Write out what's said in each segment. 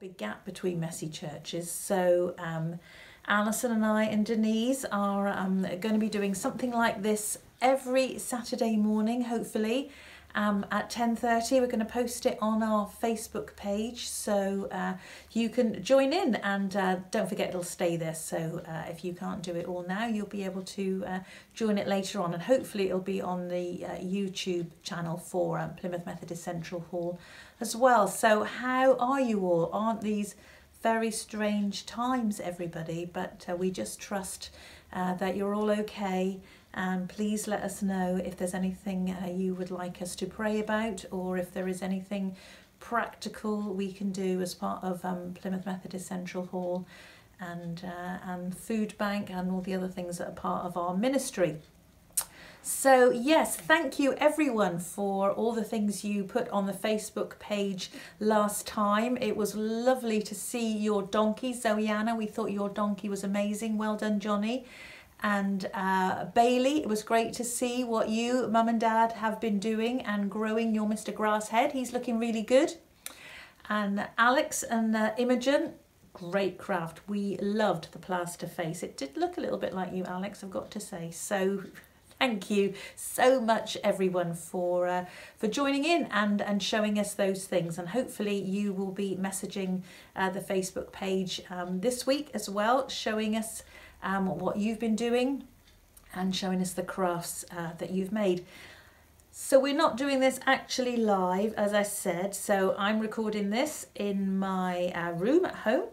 big gap between messy churches. So Alison and I and Denise are going to be doing something like this every Saturday morning, hopefully. At 10:30, we're going to post it on our Facebook page, so you can join in, and don't forget it'll stay there. So if you can't do it all now, you'll be able to join it later on, and hopefully it'll be on the YouTube channel for Plymouth Methodist Central Hall as well. So how are you all? Aren't these very strange times, everybody? But we just trust that you're all okay. And please let us know if there's anything you would like us to pray about, or if there is anything practical we can do as part of Plymouth Methodist Central Hall and Food Bank and all the other things that are part of our ministry. So yes, thank you everyone for all the things you put on the Facebook page last time. It was lovely to see your donkey, Zoeanna. We thought your donkey was amazing. Well done, Johnny. And Bailey, it was great to see what you, Mum and Dad, have been doing and growing your Mr. Grasshead. He's looking really good. And Alex and Imogen, great craft. We loved the plaster face. It did look a little bit like you, Alex, I've got to say. So thank you so much, everyone, for joining in and showing us those things. And hopefully you will be messaging the Facebook page this week as well, showing us what you've been doing and showing us the crafts that you've made. So we're not doing this actually live, as I said, so I'm recording this in my room at home,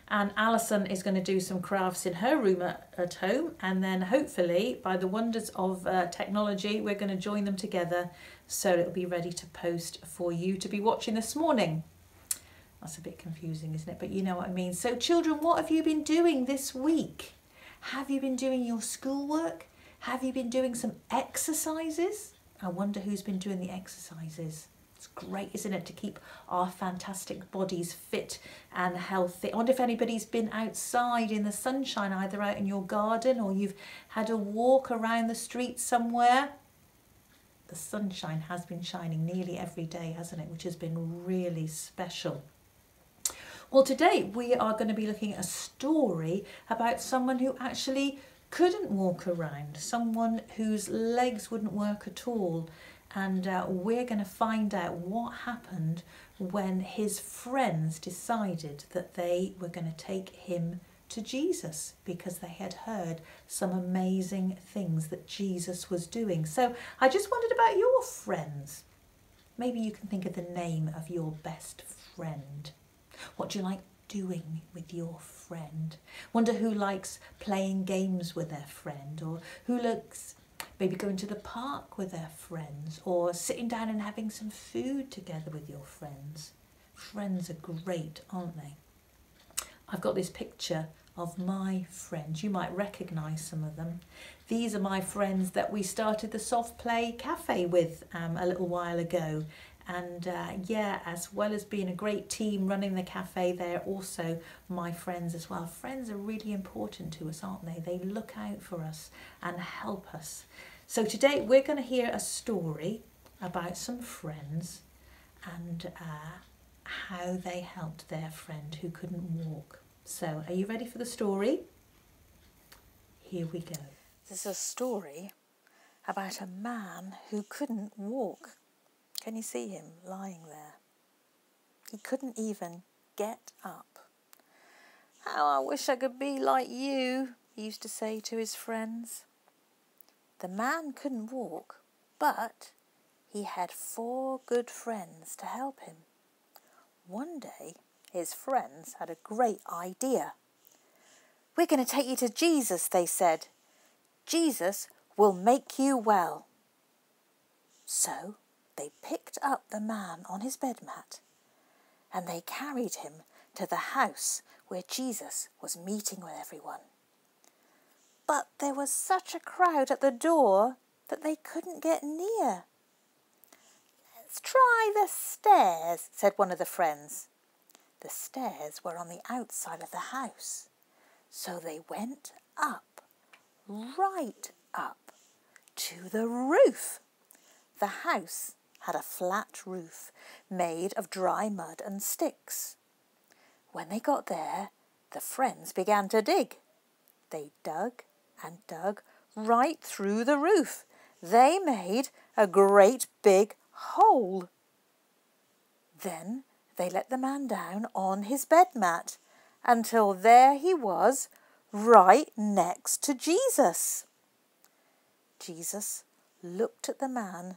and Alison is going to do some crafts in her room at home, and then hopefully by the wonders of technology we're going to join them together so it'll be ready to post for you to be watching this morning. That's a bit confusing, isn't it? But you know what I mean. So children, what have you been doing this week? Have you been doing your schoolwork? Have you been doing some exercises? I wonder who's been doing the exercises. It's great, isn't it, to keep our fantastic bodies fit and healthy. I wonder if anybody's been outside in the sunshine, either out in your garden or you've had a walk around the street somewhere. The sunshine has been shining nearly every day, hasn't it, which has been really special. Well, today we are going to be looking at a story about someone who actually couldn't walk around, someone whose legs wouldn't work at all. And we're going to find out what happened when his friends decided that they were going to take him to Jesus because they had heard some amazing things that Jesus was doing. So I just wondered about your friends. Maybe you can think of the name of your best friend. What do you like doing with your friend? Wonder who likes playing games with their friend, or who likes maybe going to the park with their friends, or sitting down and having some food together with your friends. Friends are great, aren't they? I've got this picture of my friends. You might recognise some of them. These are my friends that we started the Soft Play Cafe with a little while ago. And yeah, as well as being a great team running the cafe, they're also my friends as well. Friends are really important to us, aren't they? They look out for us and help us. So today we're going to hear a story about some friends and how they helped their friend who couldn't walk. So are you ready for the story? Here we go. This is a story about a man who couldn't walk. Can you see him lying there? He couldn't even get up. "How I wish I could be like you," he used to say to his friends. The man couldn't walk, but he had 4 good friends to help him. One day, his friends had a great idea. "We're going to take you to Jesus," they said. "Jesus will make you well." So they picked up the man on his bed mat and they carried him to the house where Jesus was meeting with everyone. But there was such a crowd at the door that they couldn't get near. "Let's try the stairs," said one of the friends. The stairs were on the outside of the house, so they went up, right up, to the roof. The house had a flat roof made of dry mud and sticks. When they got there, the friends began to dig. They dug and dug right through the roof. They made a great big hole. Then they let the man down on his bed mat until there he was, right next to Jesus. Jesus looked at the man.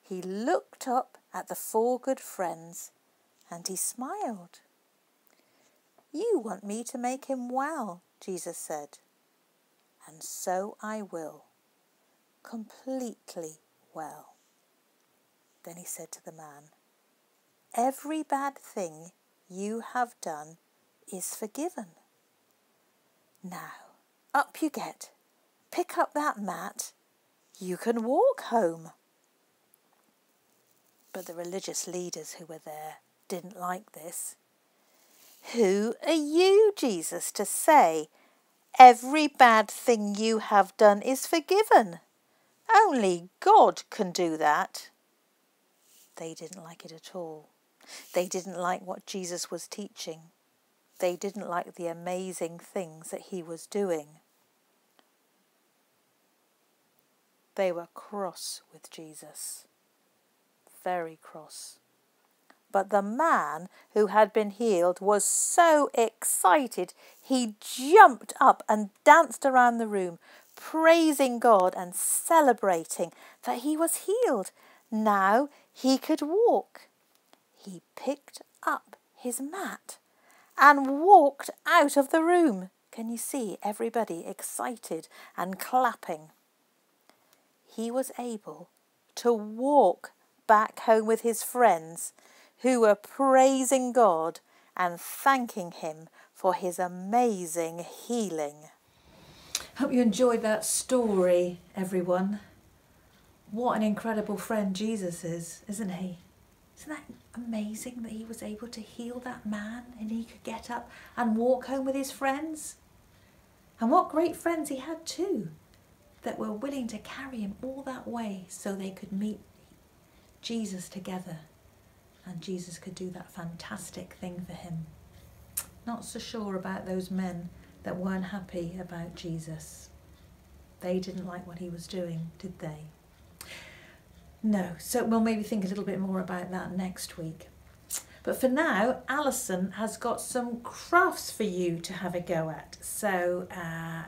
He looked up at the four good friends and he smiled. "You want me to make him well," Jesus said. "And so I will, completely well." Then he said to the man, "Every bad thing you have done is forgiven. Now, up you get. Pick up that mat. You can walk home." But the religious leaders who were there didn't like this. "Who are you, Jesus, to say every bad thing you have done is forgiven? Only God can do that." They didn't like it at all. They didn't like what Jesus was teaching. They didn't like the amazing things that he was doing. They were cross with Jesus. Very cross. But the man who had been healed was so excited he jumped up and danced around the room, praising God and celebrating that he was healed. Now he could walk. He picked up his mat and walked out of the room. Can you see everybody excited and clapping? He was able to walk back home with his friends who were praising God and thanking him for his amazing healing. Hope you enjoyed that story, everyone. What an incredible friend Jesus is, isn't he? Isn't that amazing that he was able to heal that man and he could get up and walk home with his friends? And what great friends he had too, that were willing to carry him all that way so they could meet Jesus together and Jesus could do that fantastic thing for him. Not so sure about those men that weren't happy about Jesus. They didn't like what he was doing, did they? No, so we'll maybe think a little bit more about that next week. But for now, Alison has got some crafts for you to have a go at. So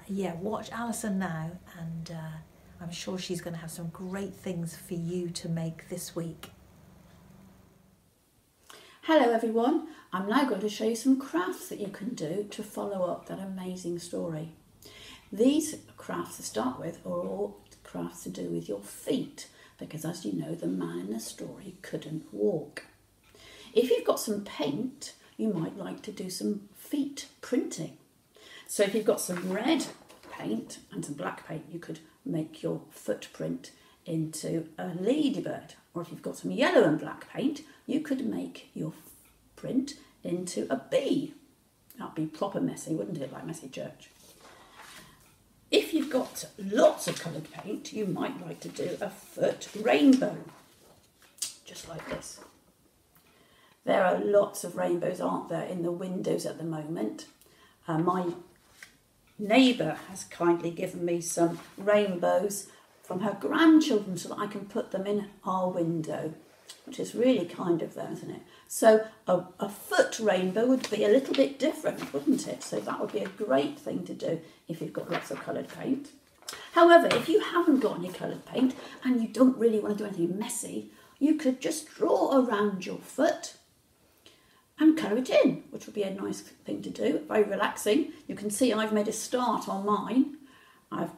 yeah, watch Alison now and I'm sure she's going to have some great things for you to make this week. Hello everyone, I'm now going to show you some crafts that you can do to follow up that amazing story. These crafts to start with are all crafts to do with your feet, because as you know, the man in the story couldn't walk. If you've got some paint, you might like to do some feet printing. So if you've got some red paint and some black paint, you could make your footprint into a ladybird. Or if you've got some yellow and black paint, you could make your print into a bee. That'd be proper messy, wouldn't it, like Messy Church? If you've got lots of coloured paint, you might like to do a foot rainbow, just like this. There are lots of rainbows, aren't there, in the windows at the moment. My neighbour has kindly given me some rainbows from her grandchildren so that I can put them in our window, which is really kind of them, isn't it? So a foot rainbow would be a little bit different, wouldn't it? So that would be a great thing to do if you've got lots of coloured paint. However, if you haven't got any coloured paint and you don't really want to do anything messy, you could just draw around your foot and colour it in, which would be a nice thing to do, very relaxing. You can see I've made a start on mine. I've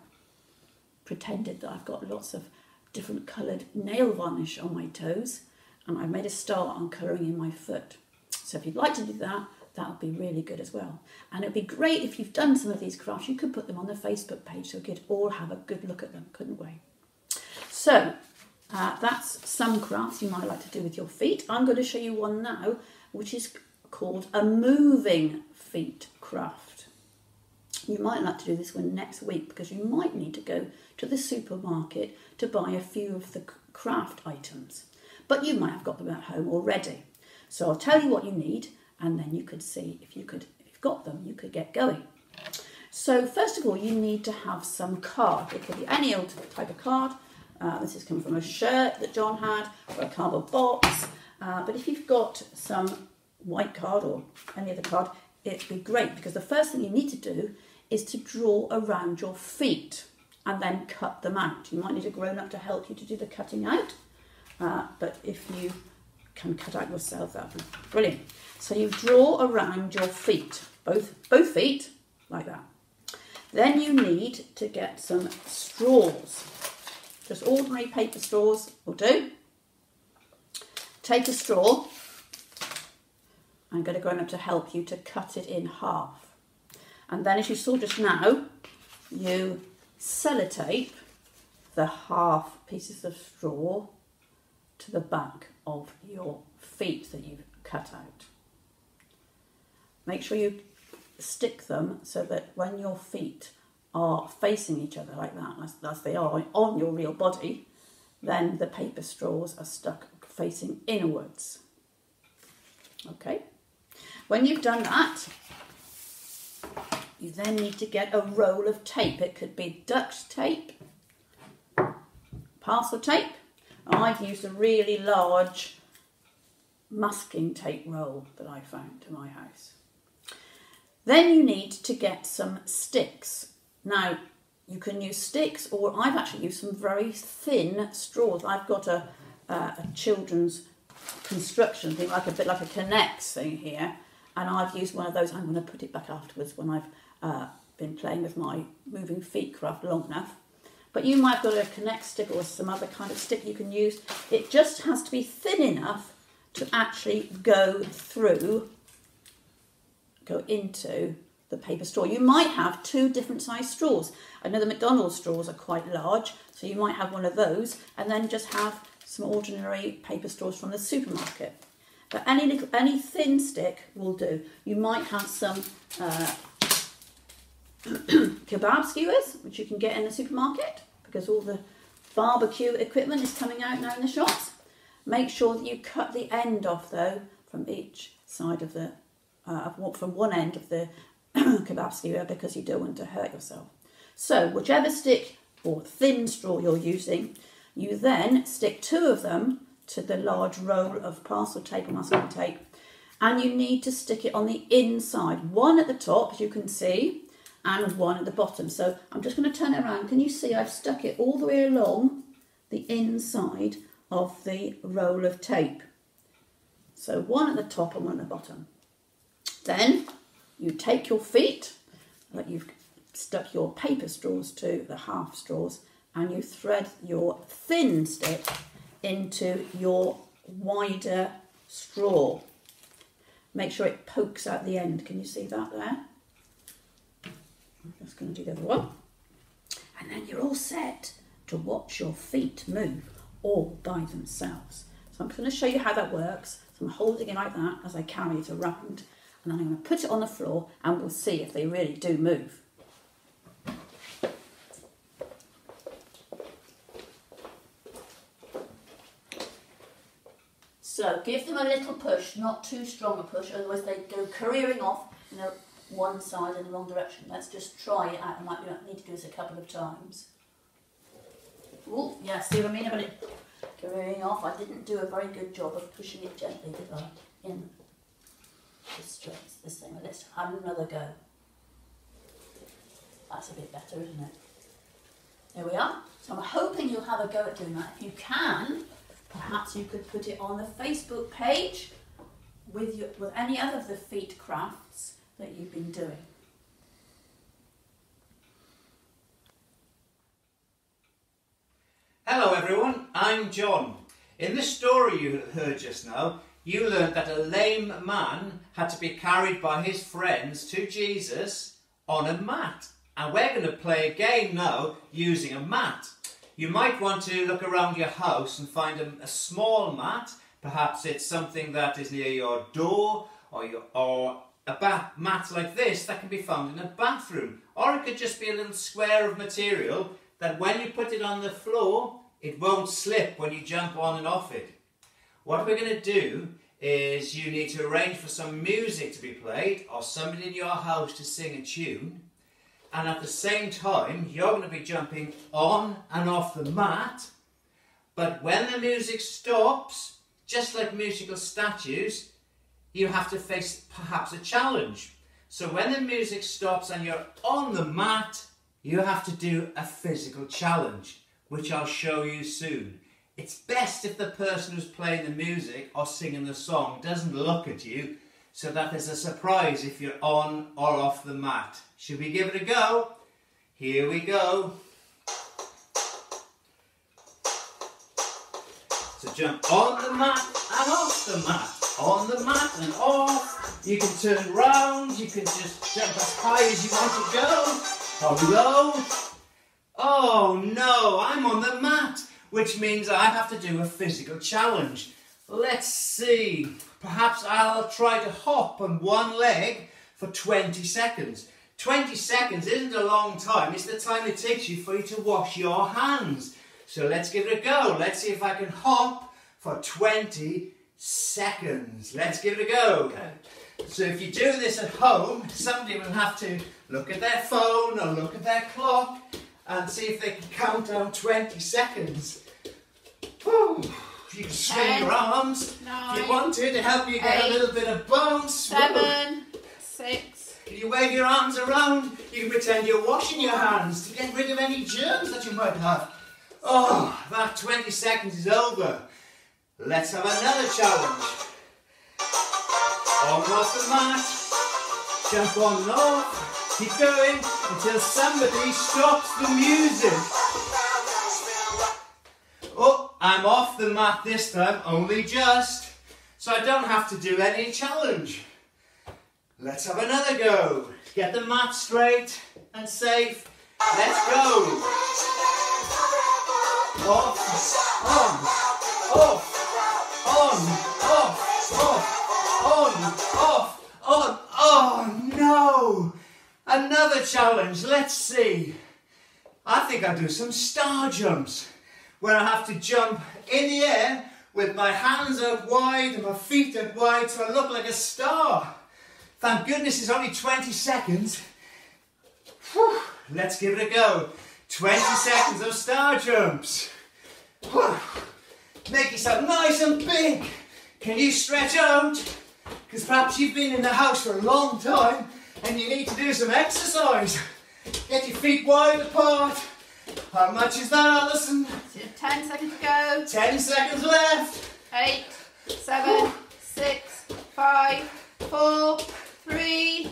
pretended that I've got lots of different coloured nail varnish on my toes, and I've made a start on colouring in my foot. So if you'd like to do that, that would be really good as well. And it would be great if you've done some of these crafts, you could put them on the Facebook page so we could all have a good look at them, couldn't we? So that's some crafts you might like to do with your feet. I'm going to show you one now, which is called a moving feet craft. You might like to do this one next week because you might need to go to the supermarket to buy a few of the craft items, but you might have got them at home already. So I'll tell you what you need. and then you could see if you've got them, you could get going. So first of all, you need to have some card. It could be any old type of card. This is coming from a shirt that John had, or a cardboard box. But if you've got some white card or any other card, it'd be great, because the first thing you need to do is to draw around your feet and then cut them out. You might need a grown-up to help you to do the cutting out, but if you can cut out yourself, that would be brilliant. So you draw around your feet, both feet, like that. Then you need to get some straws. Just ordinary paper straws will do. Take a straw. I'm going to go up to help you to cut it in half. And then, as you saw just now, you sellotape the half pieces of straw to the back of your feet that you've cut out. Make sure you stick them so that when your feet are facing each other like that, as they are on your real body, then the paper straws are stuck facing inwards. Okay? When you've done that, you then need to get a roll of tape. It could be duct tape, parcel tape. I've used a really large masking tape roll that I found in my house. Then you need to get some sticks. Now, you can use sticks, or I've actually used some very thin straws. I've got a children's construction thing, like a bit like a Connects thing here, and I've used one of those. I'm going to put it back afterwards when I've been playing with my moving feet craft long enough. But you might have got a Connect stick or some other kind of stick you can use. It just has to be thin enough to actually go into the paper straw. You might have two different size straws. I know the McDonald's straws are quite large, so you might have one of those, and then just have some ordinary paper straws from the supermarket. But any thin stick will do. You might have some kebab skewers, which you can get in the supermarket, because all the barbecue equipment is coming out now in the shops. Make sure that you cut the end off, though, from each side of the from one end of the kebab skewer, because you don't want to hurt yourself. So whichever stick or thin straw you're using, you then stick two of them to the large roll of parcel tape or masking tape, and you need to stick it on the inside, one at the top, as you can see, and one at the bottom. So I'm just going to turn it around. Can you see I've stuck it all the way along the inside of the roll of tape? So one at the top and one at the bottom. Then you take your feet that you've stuck your paper straws to, the half straws, and you thread your thin stick into your wider straw. Make sure it pokes out the end. Can you see that there? I'm just going to do the other one. And then you're all set to watch your feet move all by themselves. So I'm going to show you how that works. So I'm holding it like that as I carry it around. And then I'm going to put it on the floor and we'll see if they really do move. So give them a little push, not too strong a push, otherwise they go careering off in one side in the wrong direction. Let's just try it out. I might need to do this a couple of times. Oh, yeah, see what I mean about it careering off? I didn't do a very good job of pushing it gently, did I? In this thing. Let's have another go. That's a bit better, isn't it? There we are. So I'm hoping you'll have a go at doing that. If you can, perhaps you could put it on the Facebook page with any other of the feet crafts that you've been doing. Hello everyone, I'm John. In the story you heard just now, you learned that a lame man had to be carried by his friends to Jesus on a mat. And we're going to play a game now using a mat. You might want to look around your house and find a small mat. Perhaps it's something that is near your door, or a mat like this that can be found in a bathroom. Or it could just be a little square of material that when you put it on the floor, it won't slip when you jump on and off it. What we're going to do is you need to arrange for some music to be played or somebody in your house to sing a tune, and at the same time you're going to be jumping on and off the mat, but when the music stops, just like musical statues, you have to face perhaps a challenge. So when the music stops and you're on the mat, you have to do a physical challenge, which I'll show you soon. It's best if the person who's playing the music or singing the song doesn't look at you, so that there's a surprise if you're on or off the mat. Should we give it a go? Here we go. So jump on the mat and off the mat. On the mat and off. You can turn round, you can just jump as high as you want to go, or low. Oh no, I'm on the mat, which means I have to do a physical challenge. Let's see, perhaps I'll try to hop on one leg for 20 seconds. 20 seconds isn't a long time, it's the time it takes you for you to wash your hands. So let's give it a go. Let's see if I can hop for 20 seconds. Let's give it a go. So if you do this at home, somebody will have to look at their phone or look at their clock and see if they can count down 20 seconds. Whew. You can swing your arms 9, if you want to help you get 8, a little bit of bounce. 7, 6. If you wave your arms around, you can pretend you're washing your hands to get rid of any germs that you might have. Oh, that 20 seconds is over. Let's have another challenge. On and off the mat, jump on and off, keep going until somebody stops the music. Oh, I'm off the mat this time, only just, so I don't have to do any challenge. Let's have another go. Get the mat straight and safe. Let's go. Off, on, off, on, off, off, on, off, on. Oh no! Another challenge. Let's see. I think I'll do some star jumps, where I have to jump in the air with my hands out wide and my feet out wide so I look like a star. Thank goodness it's only 20 seconds. Whew. Let's give it a go. 20 seconds of star jumps. Whew. Make yourself nice and big. Can you stretch out? Because perhaps you've been in the house for a long time and you need to do some exercise. Get your feet wide apart. How much is that, Alison? 10 seconds to go. 10 seconds left. 8, 7, 6, 5, 4, 3,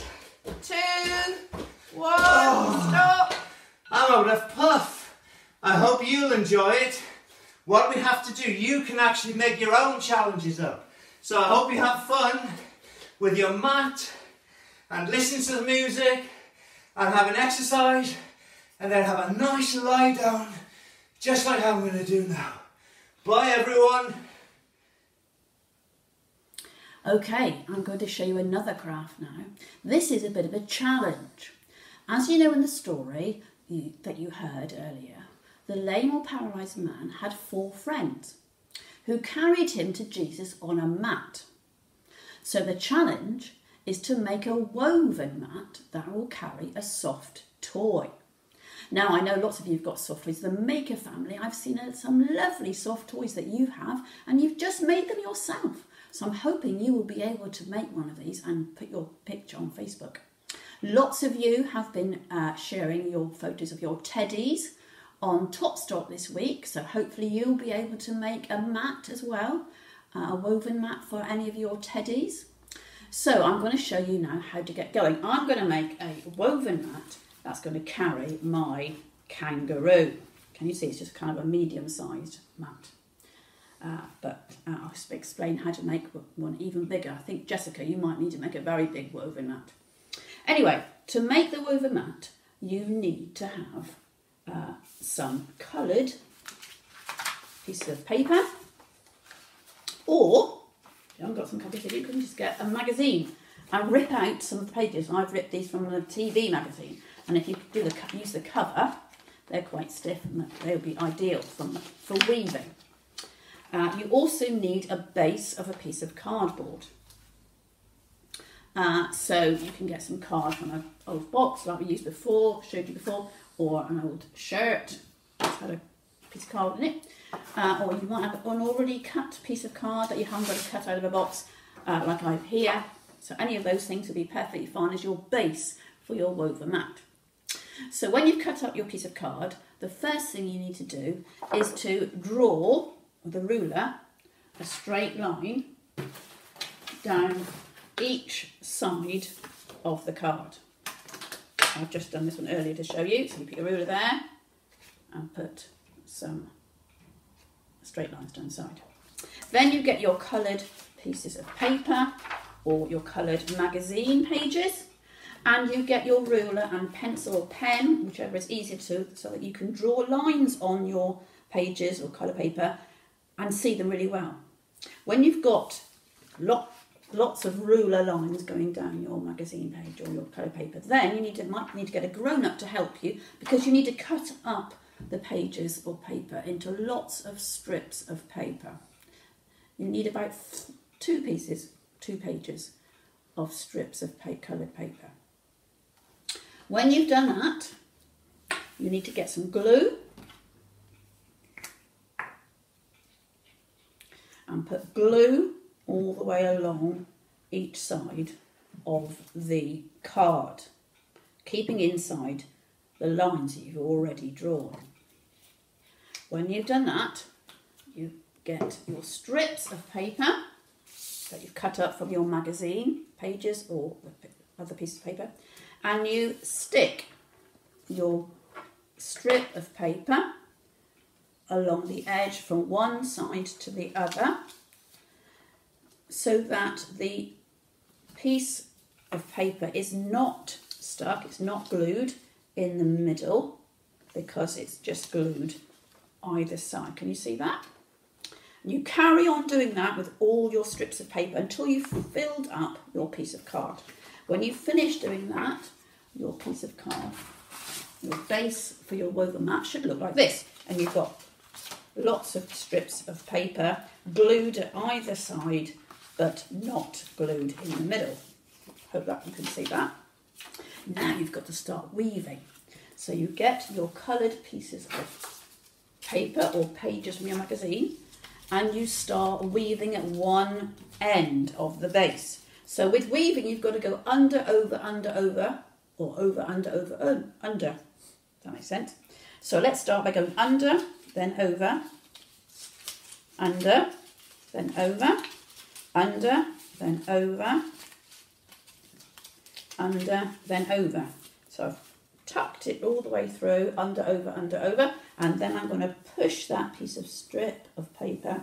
2, 1. Stop. I'm out of puff. I hope you'll enjoy it. What we have to do, you can actually make your own challenges up. So I hope you have fun with your mat and listen to the music and have an exercise and then have a nice lie down, just like I'm going to do now. Bye everyone. Okay, I'm going to show you another craft now. This is a bit of a challenge. As you know in the story that you heard earlier, the lame or paralysed man had 4 friends who carried him to Jesus on a mat. So the challenge is to make a woven mat that will carry a soft toy. Now, I know lots of you have got soft toys. The Maker family, I've seen some lovely soft toys that you have, and you've just made them yourself. So I'm hoping you will be able to make one of these and put your picture on Facebook. Lots of you have been sharing your photos of your teddies on Topstop this week, so hopefully you'll be able to make a mat as well, a woven mat for any of your teddies. So I'm going to show you now how to get going. I'm going to make a woven mat that's going to carry my kangaroo. Can you see it's just kind of a medium-sized mat? But I'll explain how to make one even bigger. I think, Jessica, you might need to make a very big woven mat. Anyway, to make the woven mat, you need to have some coloured pieces of paper, or if you haven't got some copies, you can just get a magazine and rip out some of the pages. I've ripped these from the TV magazine, and if you do use the cover, they're quite stiff and they'll be ideal for weaving. You also need a base of a piece of cardboard. So you can get some card from an old box like we used before, showed you before, or an old shirt that's had a piece of card in it. Or you might have an already cut piece of card that you haven't got to cut out of a box, like I have here. So any of those things will be perfectly fine as your base for your woven mat. So when you've cut up your piece of card, the first thing you need to do is to draw with a ruler a straight line down each side of the card. I've just done this one earlier to show you, so you put your ruler there and put some straight lines down the side. Then you get your coloured pieces of paper or your coloured magazine pages, and you get your ruler and pencil or pen, whichever is easier to, so that you can draw lines on your pages or colour paper and see them really well. When you've got lots of ruler lines going down your magazine page or your colour paper, then you might need to get a grown-up to help you, because you need to cut up the pages or paper into lots of strips of paper. You need about two pages of strips of coloured paper. When you've done that, you need to get some glue and put glue all the way along each side of the card, keeping inside the lines that you've already drawn. When you've done that, you get your strips of paper that you've cut up from your magazine pages or other pieces of paper, and you stick your strip of paper along the edge from one side to the other, so that the piece of paper is not stuck, it's not glued in the middle, because it's just glued either side. Can you see that? And you carry on doing that with all your strips of paper until you've filled up your piece of card. When you finish doing that, your piece of card, your base for your woven mat should look like this. And you've got lots of strips of paper glued at either side, but not glued in the middle. Hope that you can see that. Now you've got to start weaving. So you get your coloured pieces of paper or pages from your magazine, and you start weaving at one end of the base. So with weaving, you've got to go under, over, under, over, or over, under, over, under. Does that make sense? So let's start by going under, then over, under, then over, under, then over, under, then over. So I've tucked it all the way through, under, over, and then I'm going to push that piece of strip of paper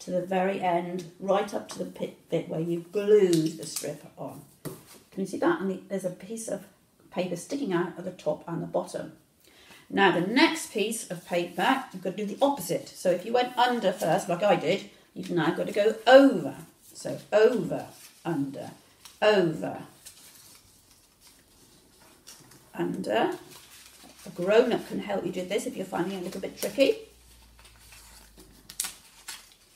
to the very end, right up to the bit where you glued the strip on. Can you see that? And there's a piece of paper sticking out at the top and the bottom. Now the next piece of paper, you've got to do the opposite. So if you went under first, like I did, you've now got to go over. So over, under, over, under. A grown-up can help you do this if you're finding it a little bit tricky.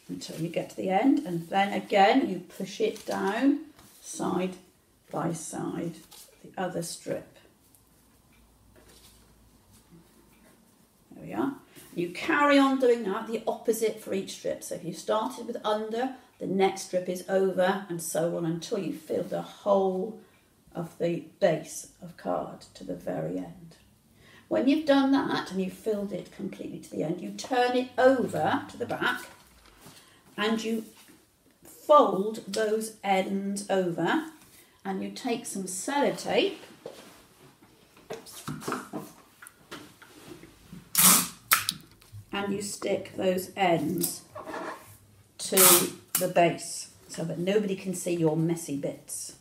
Until you get to the end, and then again you push it down side by side, the other strip. There we are. You carry on doing that, the opposite for each strip. So if you started with under, the next strip is over, and so on until you fill the whole of the base of card to the very end. When you've done that and you've filled it completely to the end, you turn it over to the back and you fold those ends over, and you take some sellotape and you stick those ends to the base so that nobody can see your messy bits.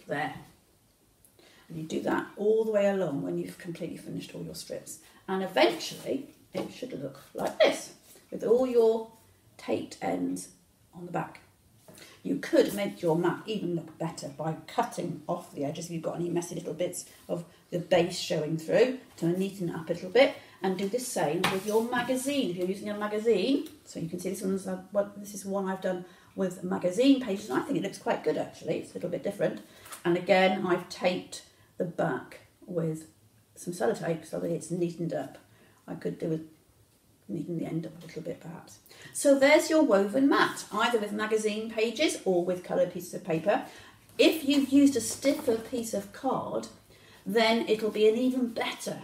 There. And you do that all the way along when you've completely finished all your strips. And eventually it should look like this, with all your taped ends on the back. You could make your mat even look better by cutting off the edges if you've got any messy little bits of the base showing through to neaten it up a little bit. and do the same with your magazine. If you're using a magazine, so you can see this is one I've done with magazine pages, and I think it looks quite good actually. It's a little bit different. And again, I've taped the back with some sellotape so that it's neatened up. I could do with neaten the end up a little bit perhaps. So there's your woven mat, either with magazine pages or with coloured pieces of paper. If you've used a stiffer piece of card, then it'll be an even better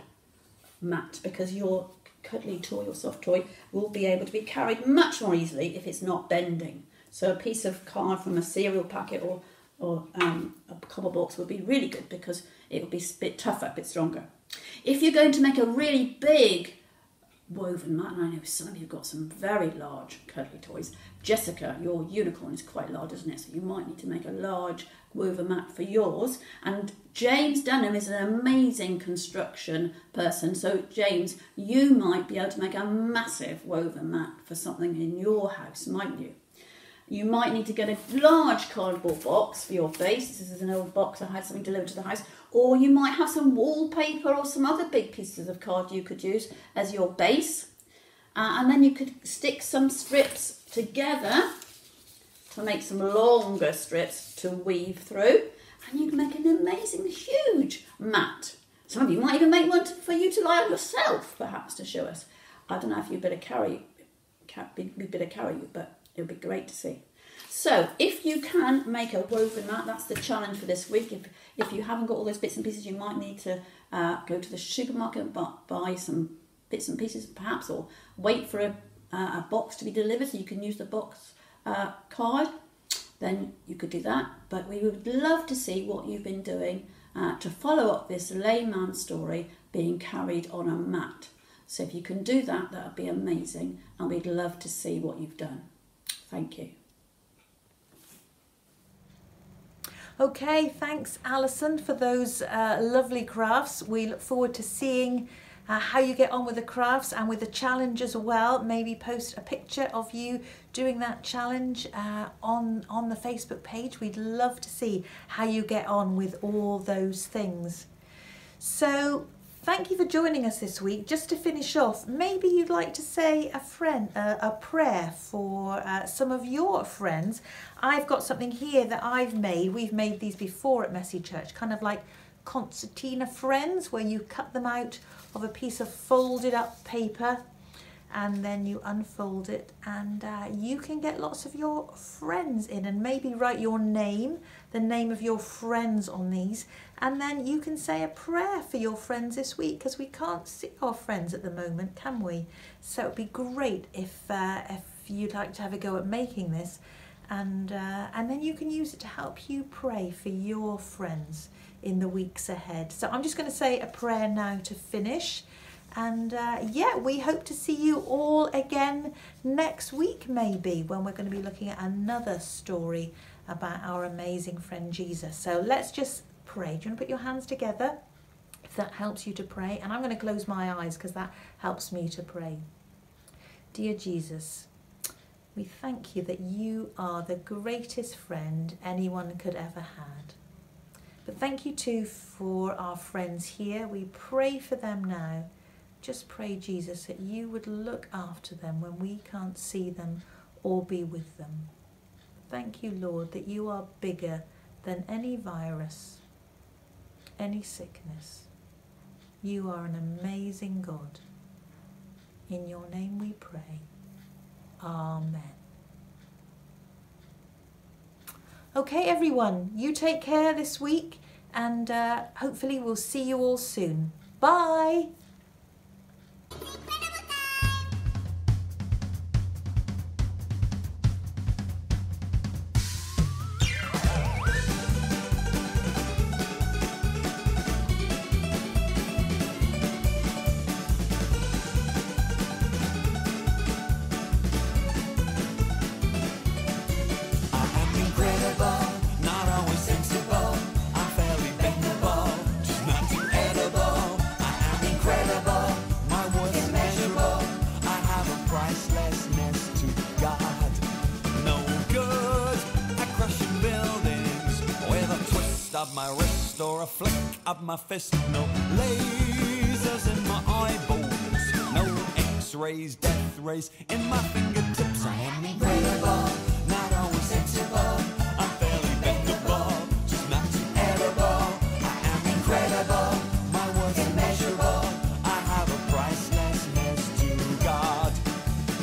mat, because your cuddly toy, your soft toy, will be able to be carried much more easily if it's not bending. So a piece of card from a cereal packet or a copper box would be really good, because it will be a bit tougher, a bit stronger. If you're going to make a really big woven mat, and I know some of you have got some very large cuddly toys. Jessica, your unicorn is quite large, isn't it? So you might need to make a large woven mat for yours. And James Dunham is an amazing construction person. So James, you might be able to make a massive woven mat for something in your house, mightn't you? You might need to get a large cardboard box for your base. This is an old box. I had something delivered to the house. Or you might have some wallpaper or some other big pieces of card you could use as your base. And then you could stick some strips together to make some longer strips to weave through. And you can make an amazing, huge mat. Some of you might even make one for you to lie on yourself, perhaps, to show us. I don't know if you'd better carry you, but it would be great to see. So if you can make a woven mat, that's the challenge for this week. If you haven't got all those bits and pieces, you might need to go to the supermarket and buy some bits and pieces perhaps, or wait for a box to be delivered so you can use the box card. Then you could do that. But we would love to see what you've been doing to follow up this layman story being carried on a mat. So if you can do that, that would be amazing, and we'd love to see what you've done. Thank you. Okay, thanks Alison for those lovely crafts. We look forward to seeing how you get on with the crafts and with the challenge as well. Maybe post a picture of you doing that challenge on the Facebook page. We'd love to see how you get on with all those things. So thank you for joining us this week. Just to finish off, maybe you'd like to say a prayer for some of your friends. I've got something here that I've made. We've made these before at Messy Church, kind of like concertina friends, where you cut them out of a piece of folded up paper and then you unfold it, and you can get lots of your friends in, and maybe write your name, the name of your friends on these, and then you can say a prayer for your friends this week, because we can't see our friends at the moment, can we? So it'd be great if you'd like to have a go at making this, and then you can use it to help you pray for your friends in the weeks ahead. So I'm just going to say a prayer now to finish. And yeah, we hope to see you all again next week, maybe, when we're going to be looking at another story about our amazing friend Jesus. So let's just pray. Do you want to put your hands together, if that helps you to pray? And I'm going to close my eyes because that helps me to pray. Dear Jesus, we thank you that you are the greatest friend anyone could ever had. But thank you too for our friends here. We pray for them now. Just pray, Jesus, that you would look after them when we can't see them or be with them. Thank you, Lord, that you are bigger than any virus, any sickness. You are an amazing God. In your name we pray. Amen. Okay, everyone, you take care this week, and hopefully we'll see you all soon. Bye. Of my wrist or a flick of my fist, no lasers in my eyeballs, X-rays, death rays in my fingertips. I am